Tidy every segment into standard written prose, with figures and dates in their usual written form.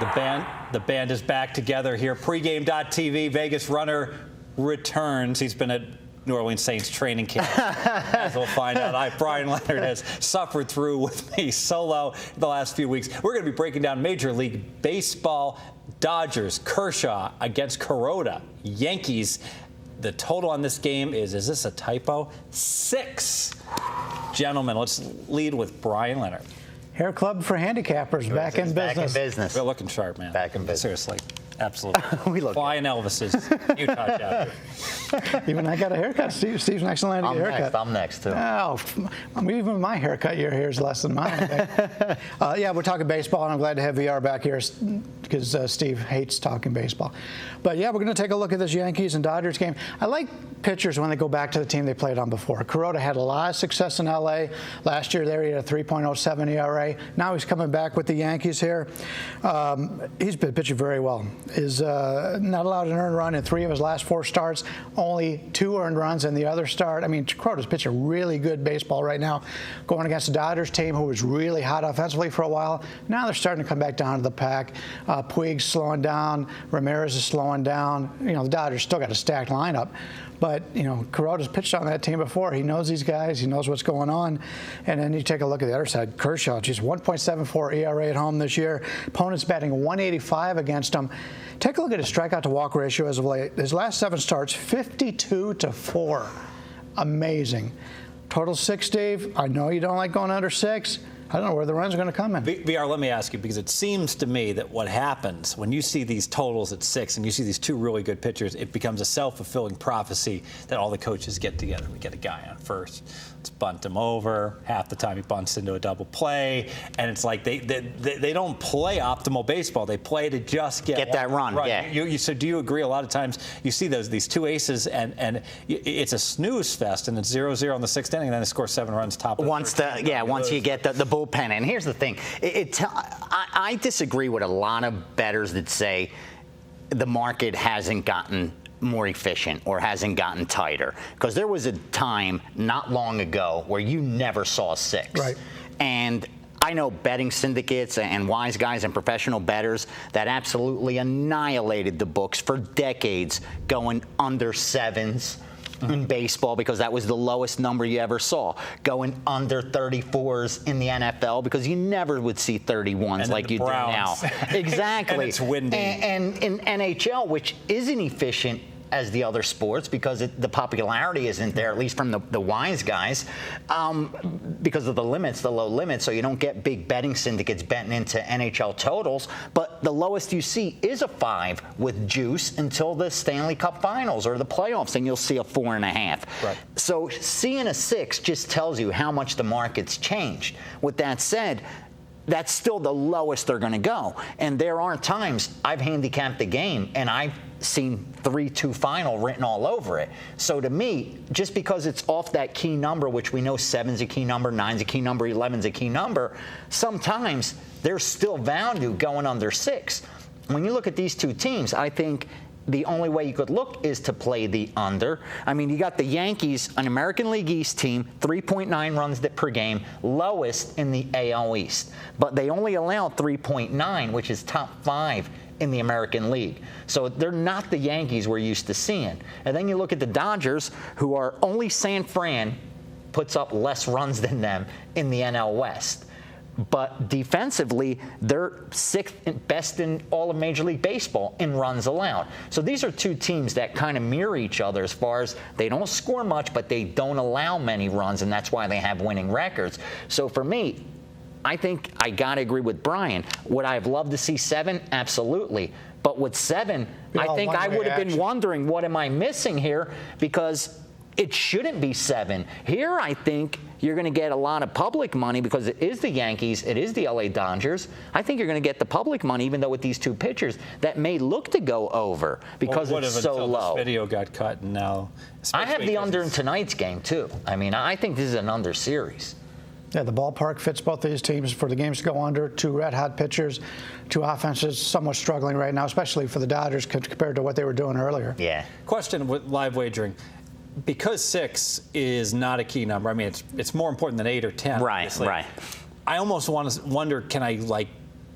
The band is back together here. Pregame.tv, Vegas runner returns. He's been at New Orleans Saints training camp. As we'll find out, Bryan Leonard has suffered through with me solo the last few weeks. We're going to be breaking down Major League Baseball. Dodgers, Kershaw against Kuroda. Yankees. The total on this game is this a typo? 6. Gentlemen, let's lead with Bryan Leonard. Hair Club for handicappers, back in business. Back in business. We're looking sharp, man. Back in business. Seriously. Absolutely. We look Flying Elvis's Utah chapter. Even I got a haircut. Steve's next in line to get a haircut. I'm next, too. Oh, even my haircut, your hair is less than mine. Yeah, we're talking baseball, and I'm glad to have VR back here because Steve hates talking baseball. But, yeah, we're going to take a look at this Yankees and Dodgers game. I like pitchers when they go back to the team they played on before. Kuroda had a lot of success in L.A. Last year there he had a 3.07 ERA. Now he's coming back with the Yankees here. He's been pitching very well. Is not allowed an earned run in 3 of his last 4 starts. Only 2 earned runs in the other start. I mean, Kuroda's pitching really good baseball right now, going against the Dodgers team who was really hot offensively for a while. Now they're starting to come back down to the pack. Puig's slowing down. Ramirez is slowing down. You know, the Dodgers still got a stacked lineup. But, you know, Kuroda's pitched on that team before. He knows these guys. He knows what's going on. And then you take a look at the other side. Kershaw, just 1.74 ERA at home this year. Opponents batting 185 against him. Take a look at his strikeout to walk ratio as of late. His last 7 starts, 52-4. Amazing. Total 6, Steve. I know you don't like going under 6. I don't know where the runs are going to come in. VR, let me ask you, because it seems to me that what happens when you see these totals at 6 and you see these 2 really good pitchers, it becomes a self-fulfilling prophecy that all the coaches get together. We get a guy on first. Let's bunt him over. Half the time he bunts into a double play. And it's like they don't play optimal baseball. They play to just get that run. Yeah. So do you agree a lot of times you see these 2 aces and it's a snooze fest and it's 0-0 in the 6th inning and then they score 7 runs top of the once you get the bullpen. And here's the thing. I disagree with a lot of bettors that say the market hasn't gotten more efficient or hasn't gotten tighter. Because there was a time not long ago where you never saw 6. Right. And I know betting syndicates and wise guys and professional bettors that absolutely annihilated the books for decades going under 7s. In baseball because that was the lowest number you ever saw. Going under 34s in the NFL because you never would see 31s like you do now. Exactly. And it's windy. And in NHL, which isn't efficient as the other sports because the popularity isn't there, at least from the wise guys, because of the low limits, so you don't get big betting syndicates betting into NHL totals. But the lowest you see is a 5 with juice until the Stanley Cup Finals or the playoffs, and you'll see a 4.5. Right. So seeing a 6 just tells you how much the market's changed. With that said, that's still the lowest they're going to go. And there are times I've handicapped the game and I've seen 3-2 final written all over it. So to me, just because it's off that key number, which we know 7's a key number, 9's a key number, 11's a key number, sometimes there's still value going under 6. When you look at these 2 teams, I think the only way you could look is to play the under. I mean, you got the Yankees, an American League East team, 3.9 runs per game, lowest in the AL East. But they only allow 3.9, which is top 5 in the American League. So they're not the Yankees we're used to seeing. And then you look at the Dodgers, who are only San Fran puts up less runs than them in the NL West. But defensively, they're 6th best in all of Major League Baseball in runs allowed. So these are 2 teams that kind of mirror each other as far as they don't score much, but they don't allow many runs, and that's why they have winning records. So for me, I think I got to agree with Bryan. Would I have loved to see 7? Absolutely. But with 7, I think I would have been wondering, what am I missing here? Because it shouldn't be 7. Here, I think you're going to get a lot of public money because it is the Yankees, it is the LA Dodgers. I think you're going to get the public money, even though with these 2 pitchers that may look to go over because it's so low. This video got cut, and now I have the under in tonight's game too. I mean, I think this is an under series. Yeah, the ballpark fits both these teams for the games to go under. 2 red-hot pitchers, 2 offenses somewhat struggling right now, especially for the Dodgers compared to what they were doing earlier. Yeah. Question with live wagering. Because 6 is not a key number, I mean, it's more important than 8 or 10. Right, obviously. right. I almost wonder, can I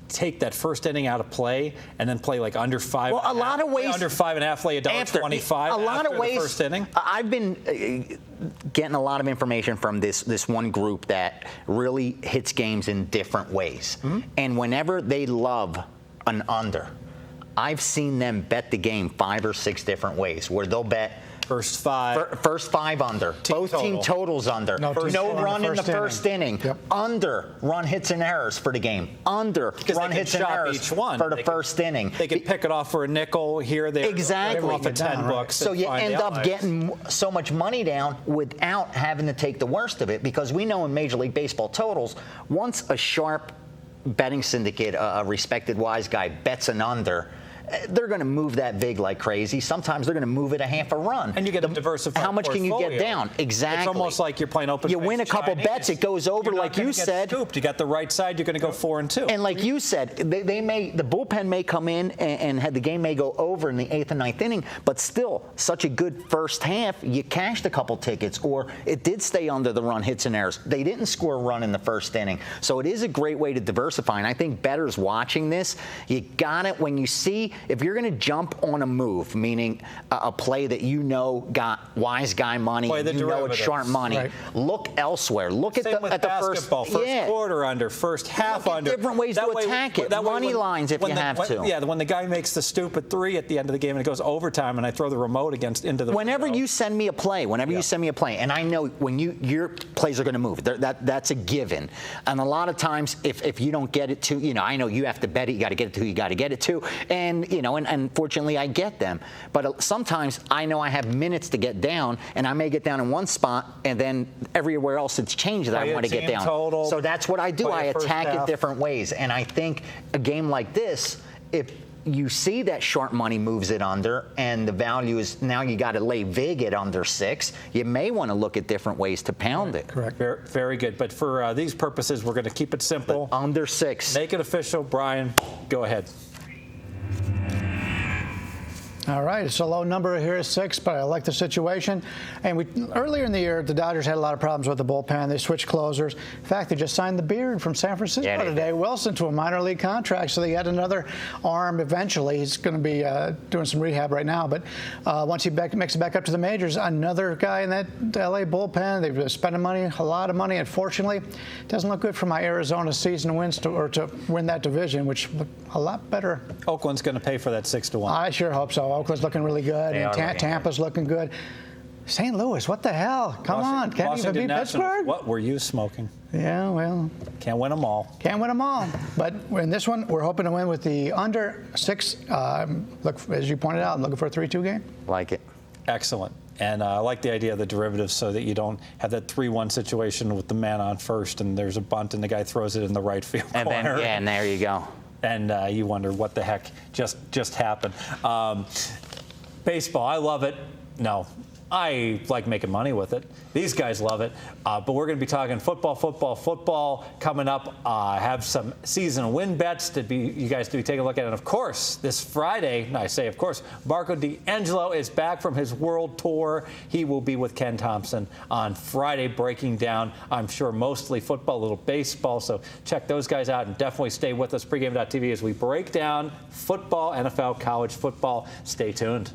take that first inning out of play and then play like under 5. Well, a lot of ways. Under 5.5, lay $1.25. A lot of ways. The first inning. I've been getting a lot of information from this one group that really hits games in different ways. Mm-hmm. And whenever they love an under, I've seen them bet the game 5 or 6 different ways, where they'll bet first 5. First 5 under. Both team totals under. No run in the first inning. Yep. Under run hits and errors for the game. Under run hits and errors each one for the first inning. They could pick it off for a nickel here, there. Exactly. Off of 10 bucks. So you end up getting so much money down without having to take the worst of it, because we know in Major League Baseball totals, once a sharp betting syndicate, a respected wise guy, bets an under, they're going to move that vig like crazy. Sometimes they're going to move it a half a run. And you get a diversified How much portfolio. Can you get down? Exactly. It's almost like you're playing open. You win a couple bets, it goes over, you're like you said. Scooped. You got the right side, you're going to go 4-2. And like you said, the bullpen may come in and the game may go over in the 8th and 9th inning, but still such a good first half, you cashed a couple tickets, or it did stay under the run hits and errors. They didn't score a run in the first inning. So it is a great way to diversify. And I think bettors watching this, you got it when you see, if you're going to jump on a move, meaning a play that you know got wise guy money, you know it's sharp money. Right. Look elsewhere. Look at the first quarter under, first half under. Different ways to attack it. Money lines if you have to. Yeah, when the guy makes the stupid 3 at the end of the game and it goes overtime, and I throw the remote into the. Whenever you send me a play, and I know when your plays are going to move, that's a given. And a lot of times, if you don't get it to, I know you have to bet it. You got to get it to who you got to get it to, and Unfortunately, I get them. But sometimes I know I have minutes to get down, and I may get down in one spot, and then everywhere else it's changed that I want to get down. So that's what I do. I attack it different ways. And I think a game like this, if you see that sharp money moves it under, and the value is now you got to lay vig at under 6, you may want to look at different ways to pound it. Correct. Very, very good. But for these purposes, we're going to keep it simple. But under 6. Make it official. Brian, go ahead. All right, it's a low number here, 6, but I like the situation. And earlier in the year, the Dodgers had a lot of problems with the bullpen. They switched closers. In fact, they just signed the Beard from San Francisco today, Wilson, to a minor league contract. So they had another arm eventually. He's going to be doing some rehab right now. But once he makes it back up to the majors, another guy in that L.A. bullpen. They've been spending money, a lot of money. Unfortunately, it doesn't look good for my Arizona season wins to win that division, which look a lot better. Oakland's going to pay for that 6-1. I sure hope so. Oakland's looking really good, and Tampa's looking good. St. Louis, what the hell? Come on, can't even beat Pittsburgh? What were you smoking? Yeah, well. Can't win them all. Can't win them all. But in this one, we're hoping to win with the under 6. Look, as you pointed out, I'm looking for a 3-2 game. Like it. Excellent. And I like the idea of the derivatives so that you don't have that 3-1 situation with the man on first and there's a bunt and the guy throws it in the right field corner. And there you go. And you wonder what the heck just happened. Baseball, I love it. No, I like making money with it. These guys love it. But we're going to be talking football coming up. Have some season win bets you guys to be taking a look at. And, of course, this Friday, I say of course, Marco D'Angelo is back from his world tour. He will be with Ken Thompson on Friday breaking down, I'm sure, mostly football, a little baseball. So check those guys out and definitely stay with us, pregame.tv, as we break down football, NFL, college football. Stay tuned.